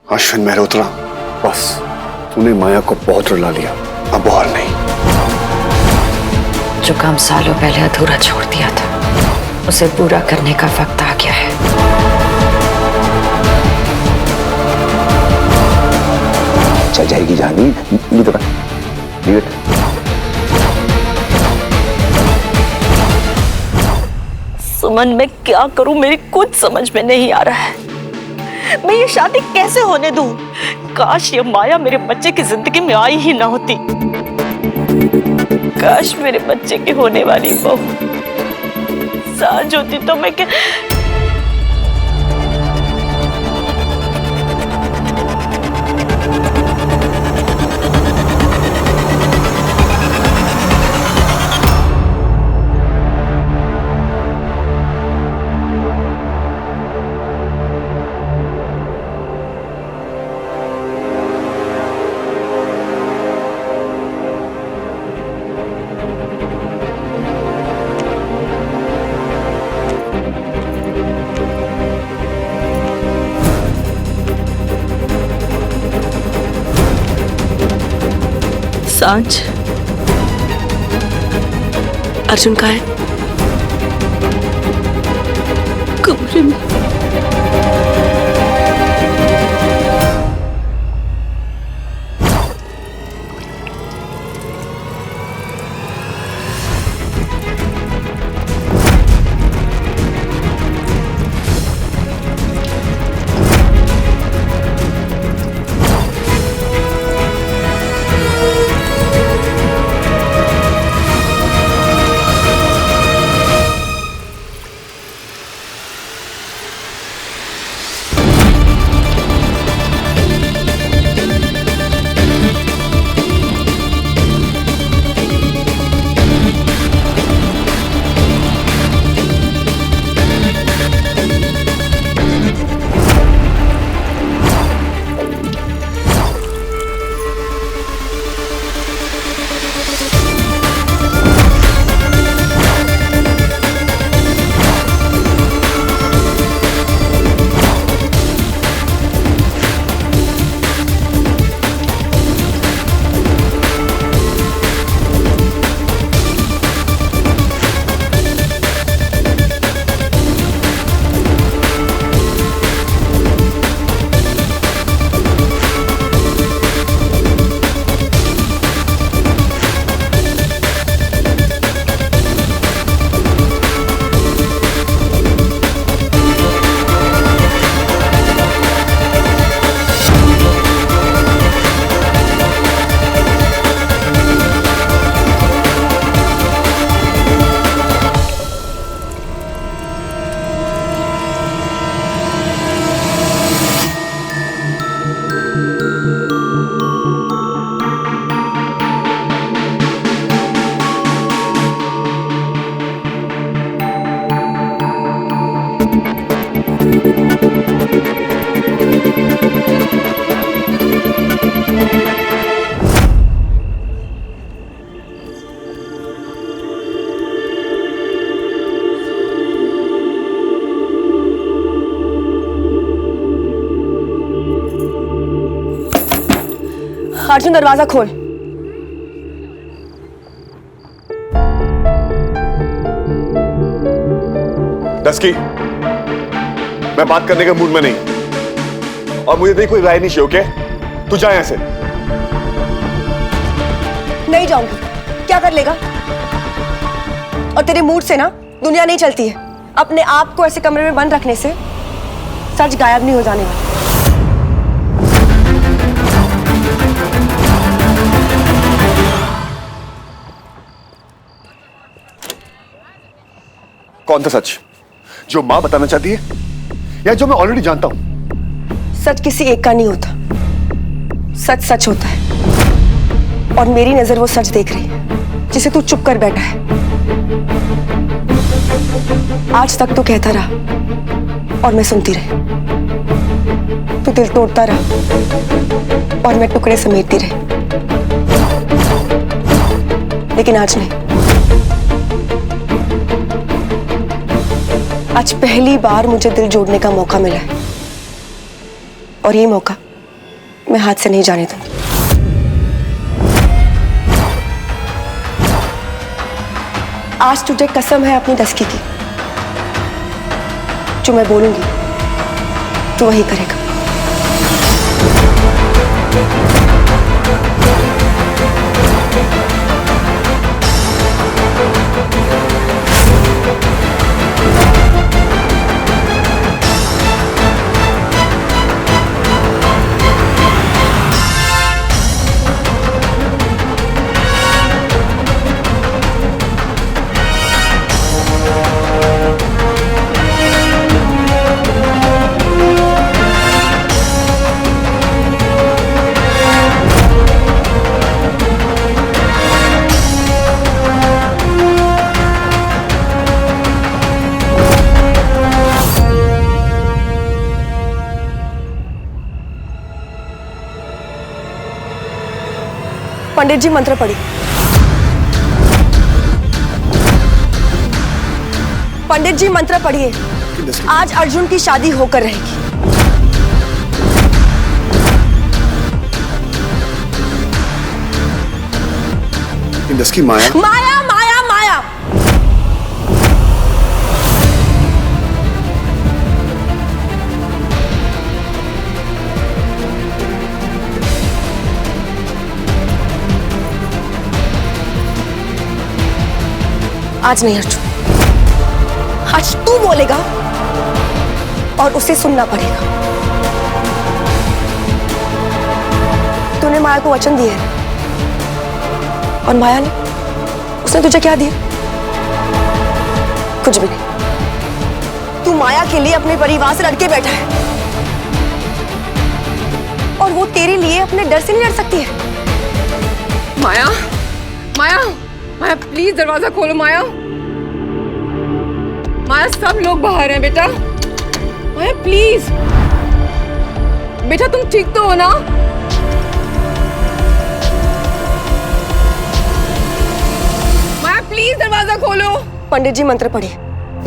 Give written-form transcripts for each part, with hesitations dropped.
अश्विन मेहरोत्रा, बस तूने माया को बहुत रुला लिया, अब और नहीं। जो काम सालों पहले अधूरा छोड़ दिया था, उसे पूरा करने का वक्त आ गया है। चल जाएगी जानी, नहीं तो सुमन, मैं क्या करूं, मेरी कुछ समझ में नहीं आ रहा है। मैं ये शादी कैसे होने दूं? काश ये माया मेरे बच्चे की जिंदगी में आई ही ना होती। काश मेरे बच्चे की होने वाली बहू साज होती तो मैं क्या। सांझ, अर्जुन कहाँ है? कमरे में। अर्जुन, दरवाजा खोल। डस्की, मैं बात करने के मूड में नहीं, और मुझे नहीं कोई राय नहीं चाहिए, ओके? तू जा यहां से। नहीं जाऊंगी। क्या कर लेगा? और तेरे मूड से ना दुनिया नहीं चलती है। अपने आप को ऐसे कमरे में बंद रखने से सच गायब नहीं हो जाने वाला। कौन था सच? जो मां बताना चाहती है या जो मैं ऑलरेडी जानता हूं? सच किसी एक का नहीं होता, सच सच होता है। और मेरी नजर वो सच देख रही है जिसे तू चुप कर बैठा है। आज तक तो कहता रहा और मैं सुनती रही। तू दिल तोड़ता रहा और मैं टुकड़े समेटती रही। लेकिन आज नहीं। आज पहली बार मुझे दिल जोड़ने का मौका मिला है और ये मौका मैं हाथ से नहीं जाने दूंगी। आज तुझे कसम है अपनी दस्की की, जो मैं बोलूंगी तो वही करेगा। पंडित जी मंत्र पढ़िए। पंडित जी मंत्र पढ़िए। आज अर्जुन की शादी होकर रहेगी। इंदस की माया। माया माया माया। आज नहीं अर्जुन, आज तू बोलेगा और उसे सुनना पड़ेगा। तूने माया को वचन दिया है और माया ने, उसने तुझे क्या दिया? कुछ भी नहीं। तू माया के लिए अपने परिवार से लड़के बैठा है और वो तेरे लिए अपने डर से नहीं लड़ सकती है। माया, माया, माया प्लीज दरवाजा खोलो। माया, माया सब लोग बाहर हैं बेटा। माया प्लीज, बेटा तुम ठीक तो हो ना? माया प्लीज दरवाजा खोलो। पंडित जी मंत्र पढ़िए।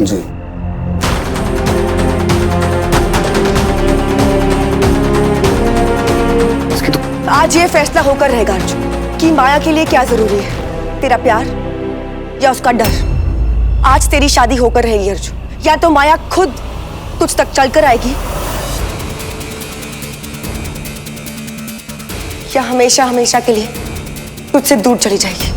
जी। आज ये फैसला होकर रहेगा अर्जुन कि माया के लिए क्या जरूरी है, तेरा प्यार या उसका डर। आज तेरी शादी होकर रहेगी अर्जुन। या तो माया खुद तुझ तक चलकर आएगी या हमेशा हमेशा के लिए तुझसे दूर चली जाएगी।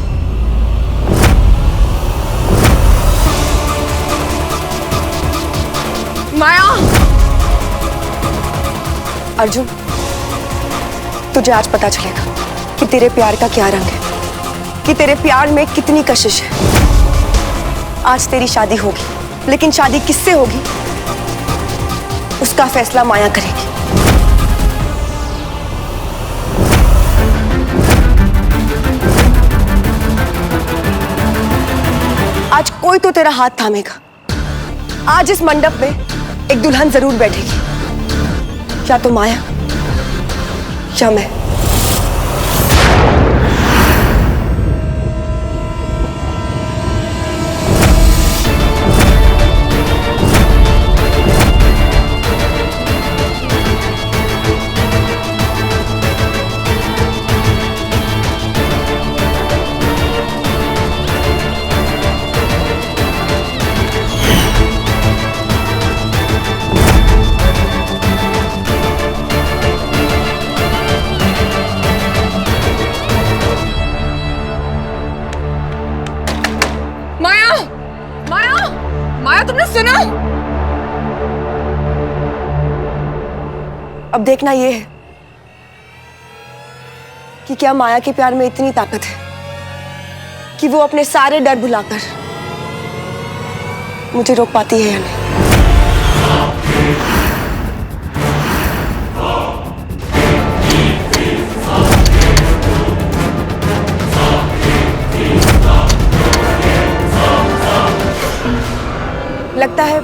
माया, अर्जुन तुझे आज पता चलेगा कि तेरे प्यार का क्या रंग है, कि तेरे प्यार में कितनी कशिश है। आज तेरी शादी होगी, लेकिन शादी किससे होगी उसका फैसला माया करेगी। आज कोई तो तेरा हाथ थामेगा। आज इस मंडप में एक दुल्हन जरूर बैठेगी, या तो माया या मैं। तुमने सुना? अब देखना यह है कि क्या माया के प्यार में इतनी ताकत है कि वो अपने सारे डर भुलाकर मुझे रोक पाती है या नहीं। लगता है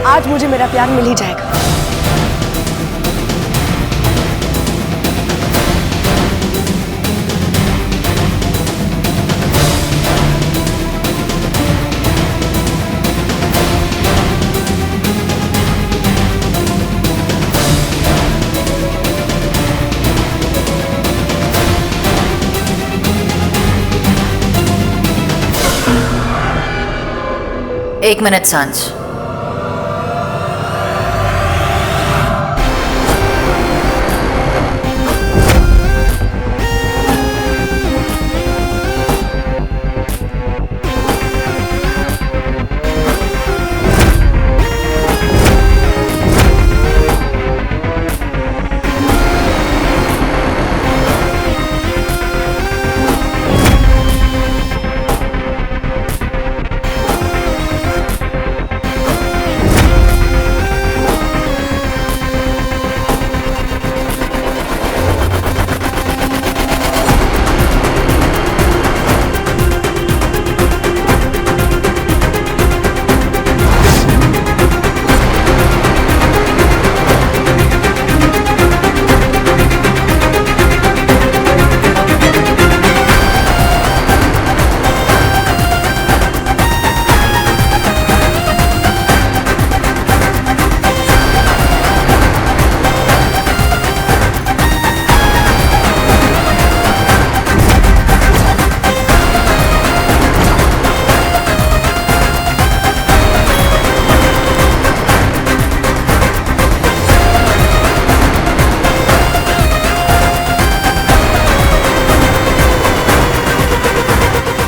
आज मुझे मेरा प्यार मिल ही जाएगा। एक मिनट सांझ।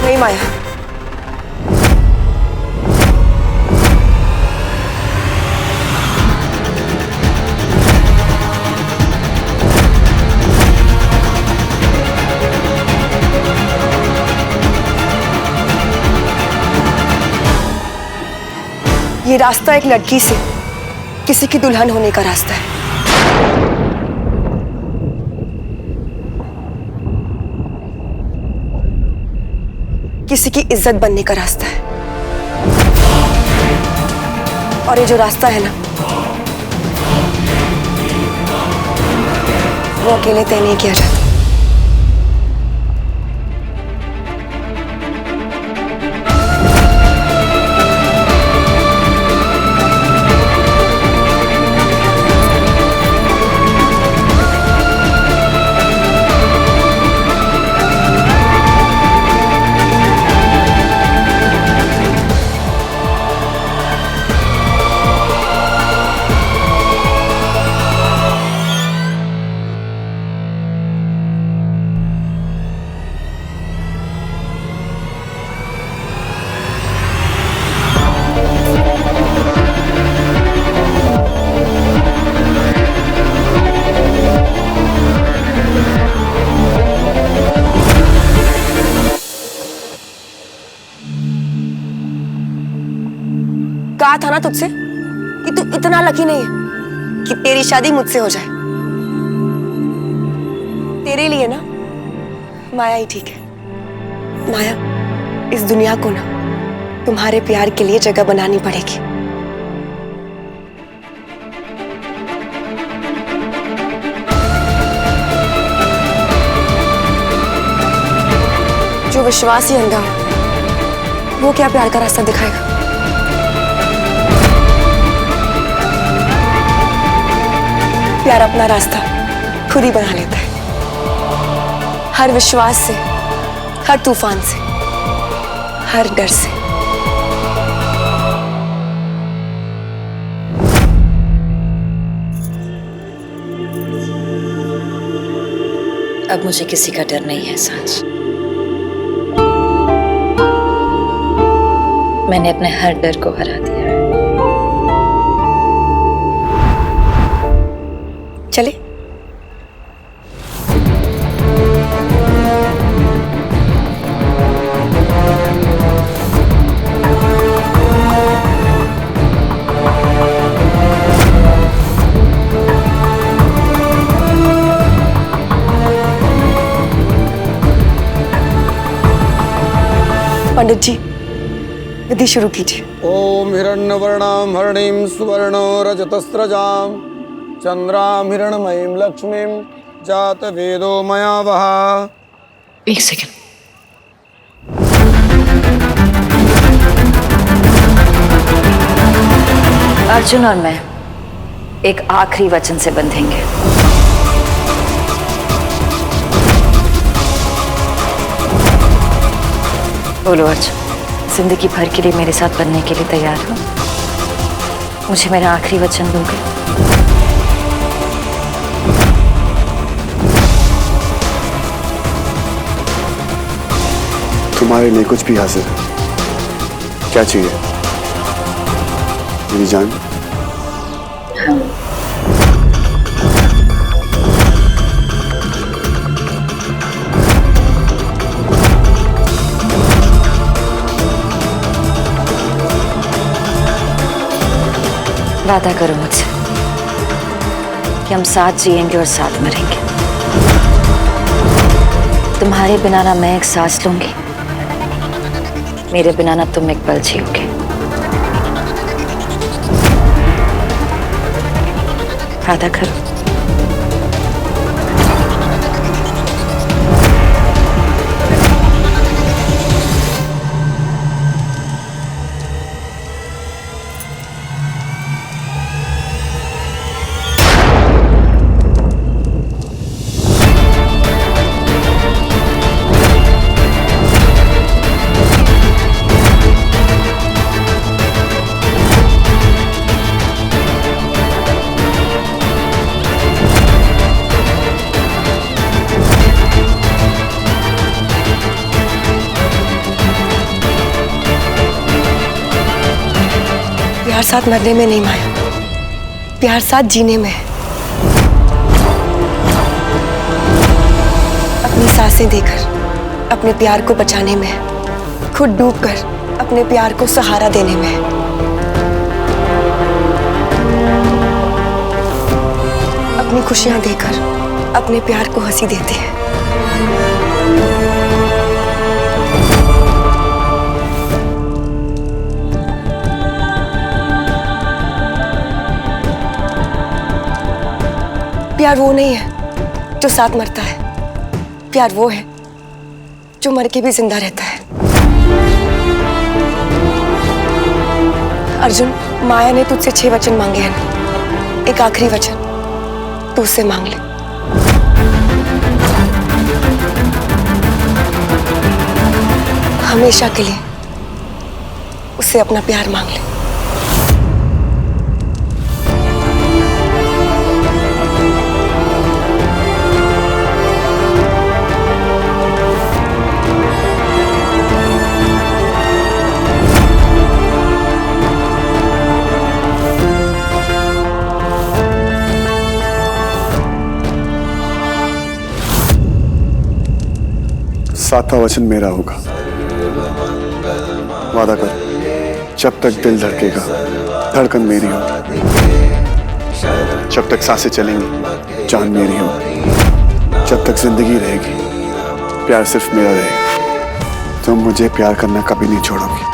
नहीं माया, ये रास्ता एक लड़की से किसी की दुल्हन होने का रास्ता है। किसी की इज्जत बनने का रास्ता है। और ये जो रास्ता है ना, वो अकेले तय नहीं किया जाता। कहा था ना तुझसे कि तू इतना लकी नहीं है कि तेरी शादी मुझसे हो जाए। तेरे लिए ना माया ही ठीक है। माया, इस दुनिया को ना तुम्हारे प्यार के लिए जगह बनानी पड़ेगी। जो विश्वास ही अंधा हो, वो क्या प्यार का रास्ता दिखाएगा। प्यार अपना रास्ता खुद ही बना लेता है, हर विश्वास से, हर तूफान से, हर डर से। अब मुझे किसी का डर नहीं है सांझ। मैंने अपने हर डर को हरा दिया है। चले। पंडित जी, विधि शुरू कीजिए। ओम हिरण्यवर्णां हरणीं सुवर्णो रजतस्रजां चंद्रां हिरणमयीं लक्ष्मीं जातवेदो मया वह। एक सेकंड। अर्जुन और मैं एक आखिरी वचन से बंधेंगे। बोलो अर्जुन, जिंदगी भर के लिए मेरे साथ बनने के लिए तैयार हो? मुझे मेरा आखिरी वचन दोगे? तुम्हारे लिए कुछ भी हाजिर है। क्या चाहिए मेरी जान? वादा करो मुझसे कि हम साथ जिएंगे और साथ मरेंगे। तुम्हारे बिना ना मैं एक सांस लूंगी, मेरे बिना ना तुम एक पल जियोगे। वादा करो। प्यार साथ मरने में नहीं माया, प्यार साथ जीने में है। अपनी सांसें देकर अपने प्यार को बचाने में है, खुद डूबकर अपने प्यार को सहारा देने में है। अपनी खुशियां देकर अपने प्यार को हंसी देते हैं। प्यार वो नहीं है जो साथ मरता है, प्यार वो है जो मर के भी जिंदा रहता है। अर्जुन, माया ने तुझसे 6 वचन मांगे हैं ना, एक आखिरी वचन तू उससे मांग ले। हमेशा के लिए उससे अपना प्यार मांग ले। सातवां वचन मेरा होगा। वादा कर, जब तक दिल धड़केगा धड़कन मेरी हो, जब तक सांसें चलेंगी जान मेरी हो, जब तक जिंदगी रहेगी प्यार सिर्फ मेरा रहेगा। तुम मुझे प्यार करना कभी नहीं छोड़ोगी।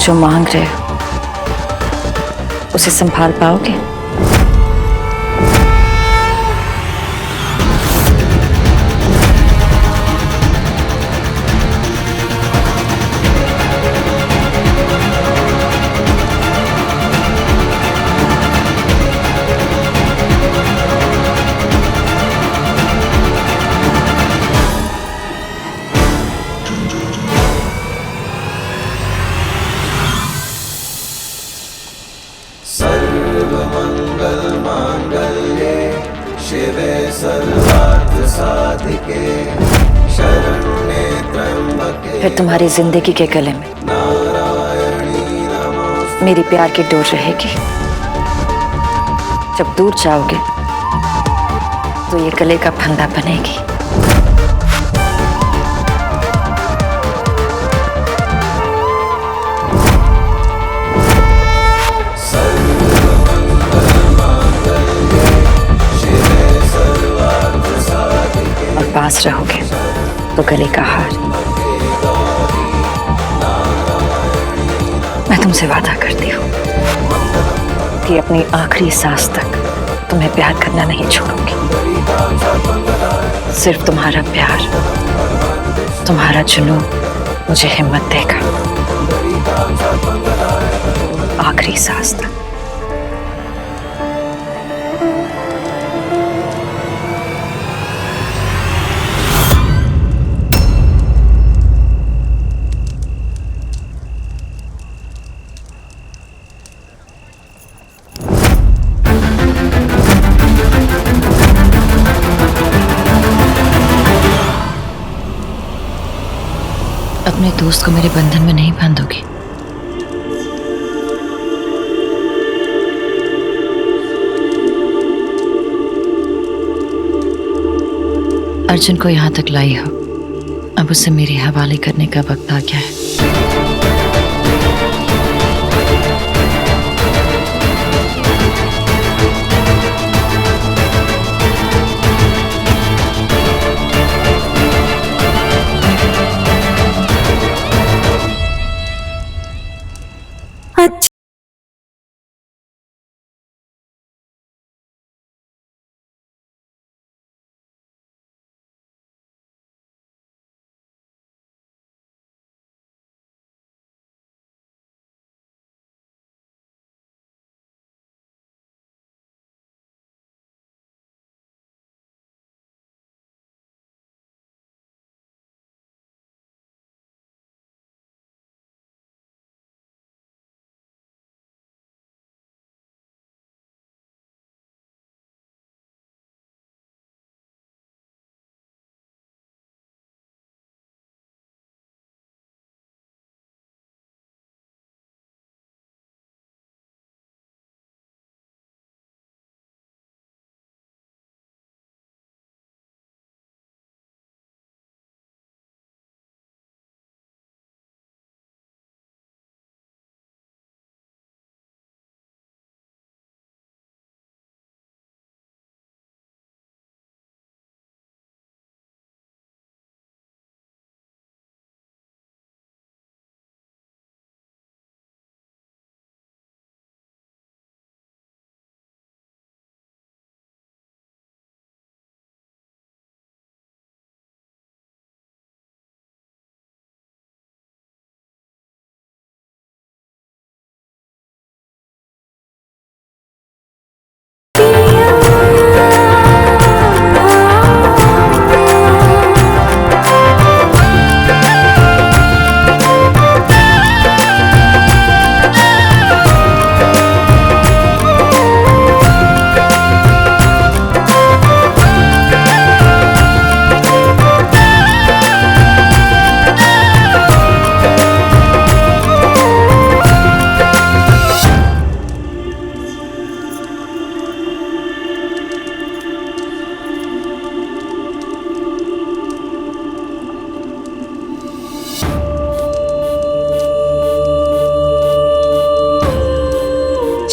जो मांग रहे हो उसे संभाल पाओगे? शिवे सर्वार्थ साधिके शरण्ये त्र्यंबके। फिर तुम्हारी जिंदगी के गले में मेरी प्यार की डोर रहेगी। जब दूर जाओगे तो ये गले का फंदा बनेगी। पास रहोगे तो गले का हार। मैं तुमसे वादा करती हूँ कि अपनी आखिरी सांस तक तुम्हें प्यार करना नहीं छोड़ूंगी। सिर्फ तुम्हारा प्यार, तुम्हारा जुनून मुझे हिम्मत देगा। आखिरी सांस तक। अपने दोस्त को मेरे बंधन में नहीं बांधोगी? अर्जुन को यहां तक लाई हो, अब उसे मेरे हवाले करने का वक्त आ गया है।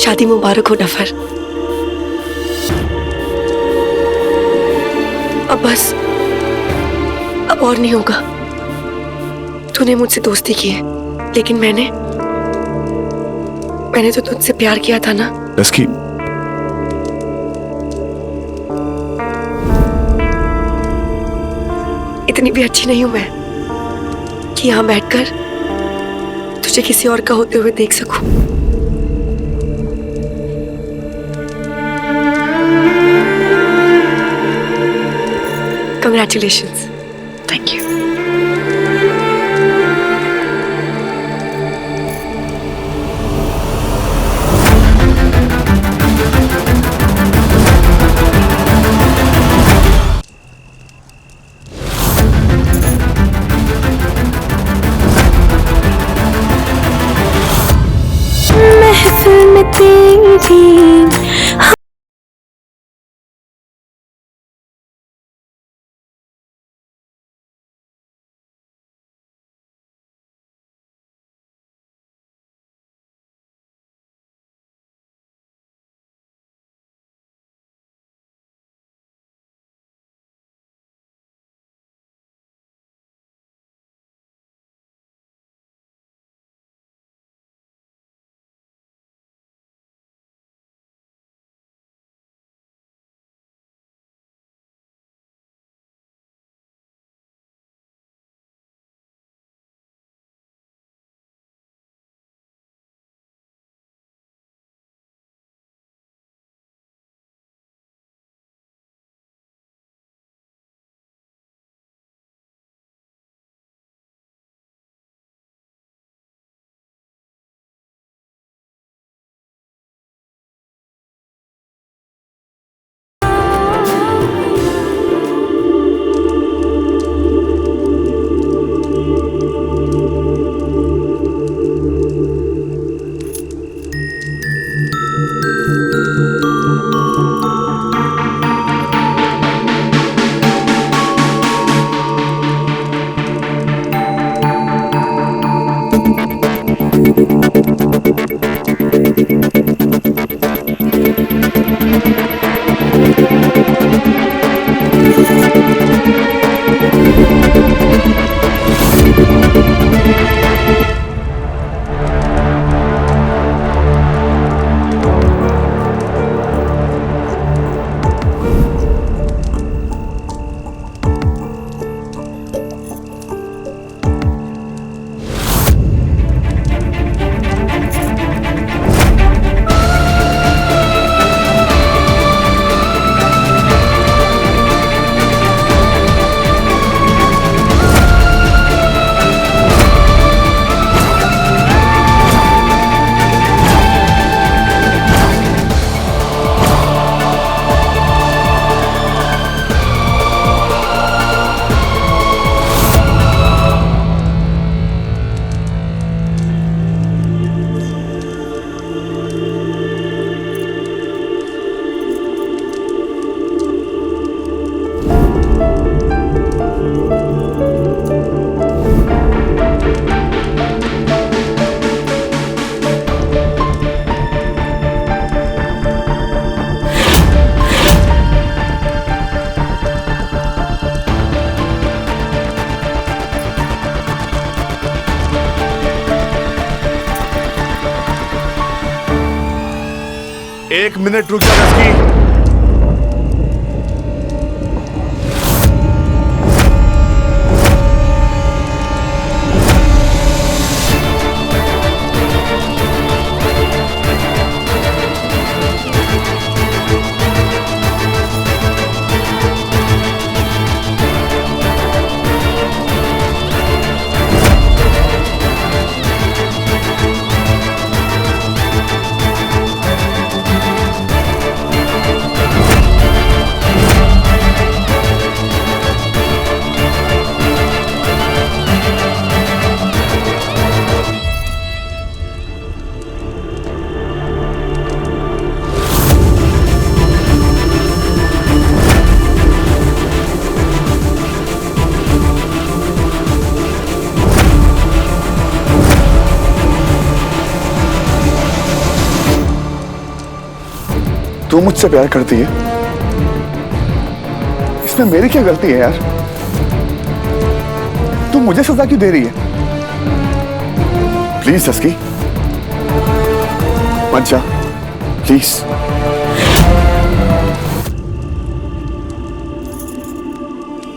शादी मुबारक हो नफर। अब बस, अब और नहीं होगा। तूने मुझसे दोस्ती की है, लेकिन मैंने तो तुझसे प्यार किया था ना। रस्की, इतनी भी अच्छी नहीं हूं मैं कि यहां बैठकर तुझे किसी और का होते हुए देख सकूं। Congratulations. Thank you. महफिल में तेरी एक मिनट रुक जा रस्की। तू मुझसे प्यार करती है, इसमें मेरी क्या गलती है यार? तू मुझे सजा क्यों दे रही है? प्लीज सस्की मत जा, प्लीज।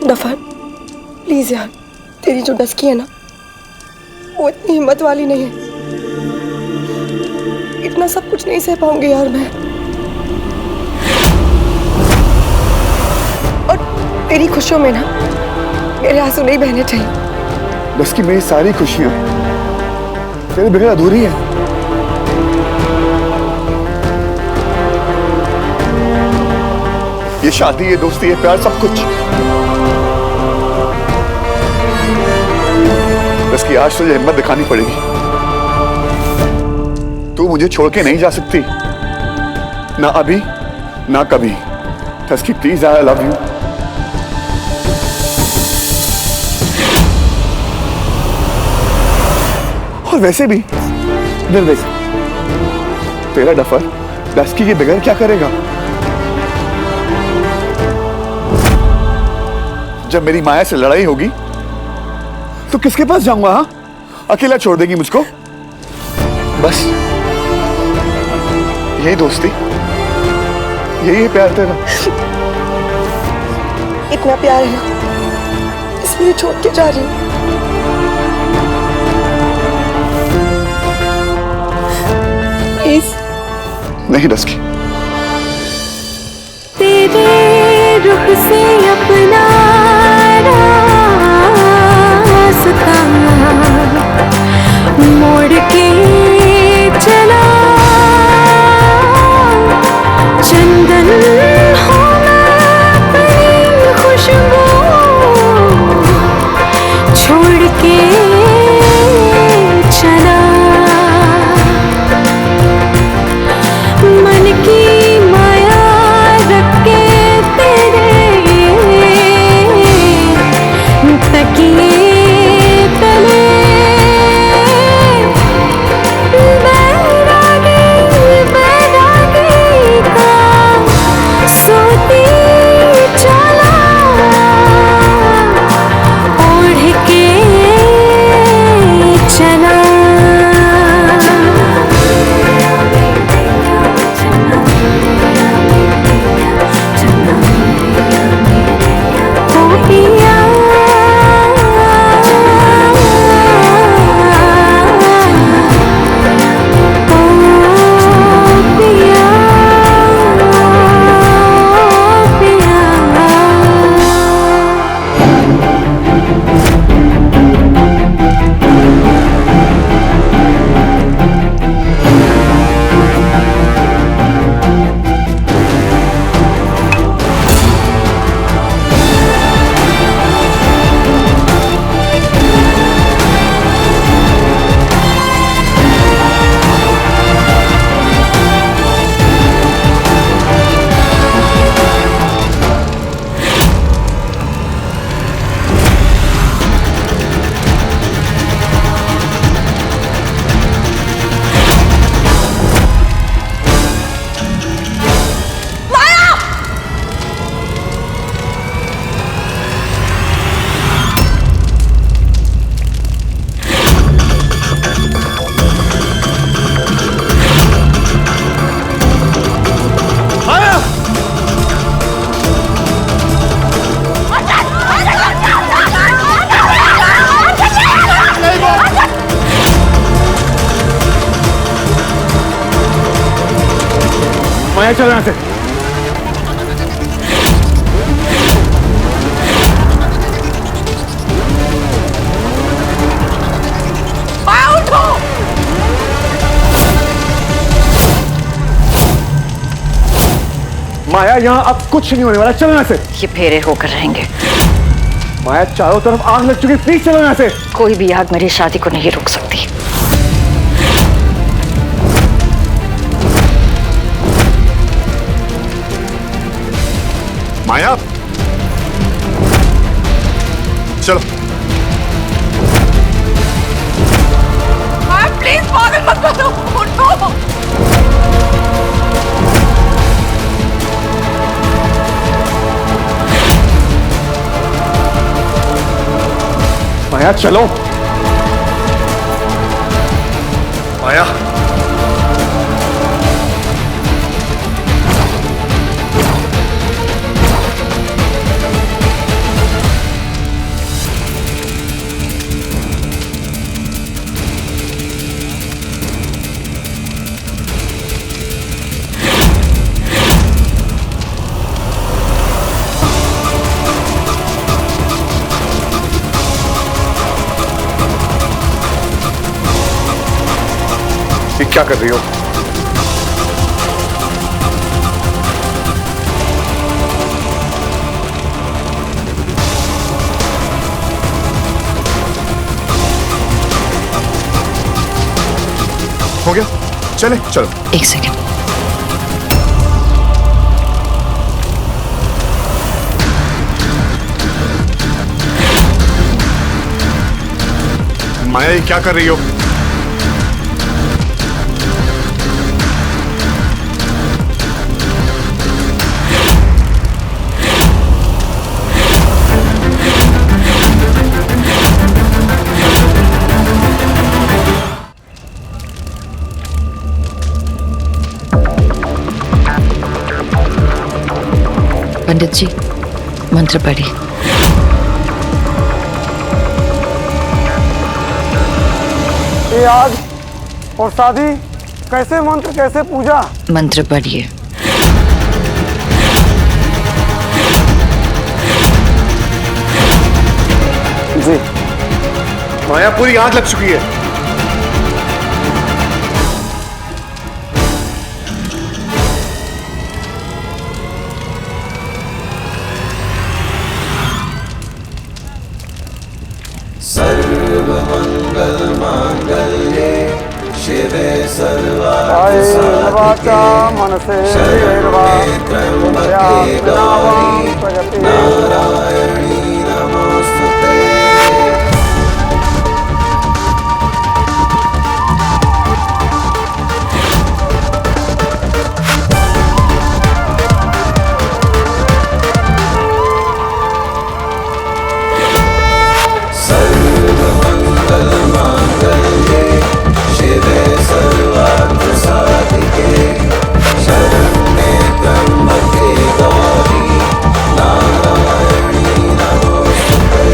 दफर प्लीज यार, तेरी जो डस्की है ना वो इतनी हिम्मत वाली नहीं है। इतना सब कुछ नहीं सह पाऊंगी यार मैं। और तेरी खुशियों में ना मेरे आंसू नहीं बहने चाहिए। बस कि मेरी सारी खुशियां तेरे बगैर अधूरी है। ये शादी, ये दोस्ती, ये प्यार, सब कुछ बस कि आज तुझे हिम्मत दिखानी पड़ेगी। तू मुझे छोड़ के नहीं जा सकती, ना अभी ना कभी। तस्की प्लीज, आई लव यू। और वैसे भी दिल देख, तेरा डफर तस्की के बगैर क्या करेगा? जब मेरी माया से लड़ाई होगी तो किसके पास जाऊंगा? हाँ, अकेला छोड़ देगी मुझको? बस यही दोस्ती, यही है प्यार तेरा? इतना प्यार है ना, इसलिए छोड़ के जा रही हूँ। प्लीज नहीं डस्की। तेरे रुख से अपना रास्ता मोड़ के चला, चंदन हो अपनी खुशबू छोड़ के चला। मन की माया रख के तेरे माया चल यहाँ से। माया यहाँ अब कुछ नहीं होने वाला, चलो यहाँ से। ये फेरे होकर रहेंगे। माया चारों तरफ आग लग चुकी, प्लीज चलो यहाँ से। कोई भी आग मेरी शादी को नहीं रोक सकती। माया चलो। प्लीज पागल मत करो, उठो। माया चलो। माया ये क्या कर रही हो? हो गया, चले चलो। एक सेकंड। माया ये क्या कर रही हो? पंडित जी, मंत्र पढ़िए। ये आग और शादी, कैसे मंत्र कैसे पूजा? मंत्र पढ़िए। जी। माया पूरी आग लग चुकी है। सर्वमङ्गलमाङ्गल्ये शिवे सर्वार्थसाधिके मनसे त्र्यम्बके गौरी नारायणी नमोस्तुते। सर्वमङ्गलमाङ्गल्ये शिवे सर्वार्थसाधिके शरण्ये त्र्यम्बके गौरी नारायणी नमोस्तुते।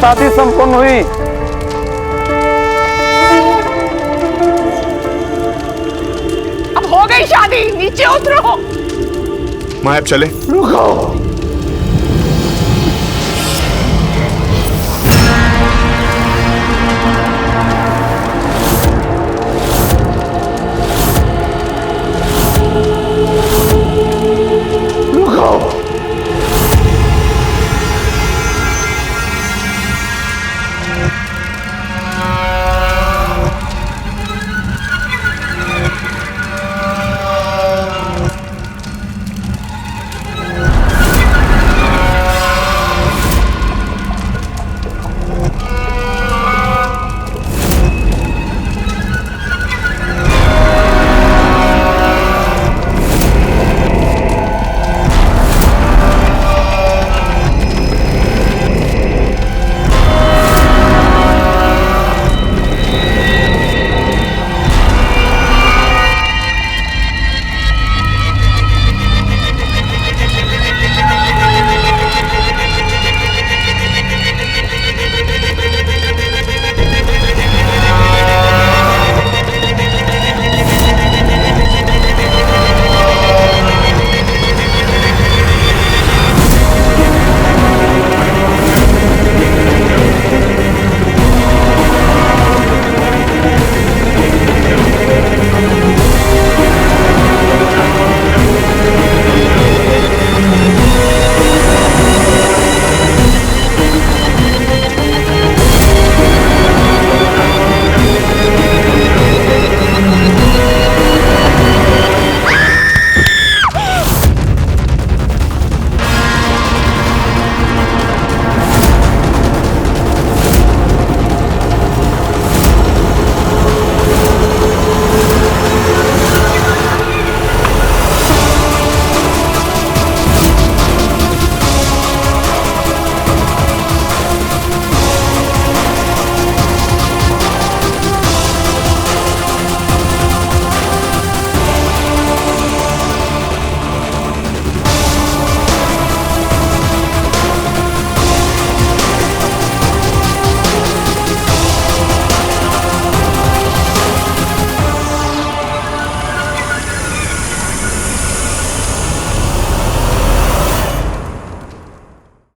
शादी संपन्न हुई। अब हो गई शादी, नीचे उतरो। माँ अब चले। रुको,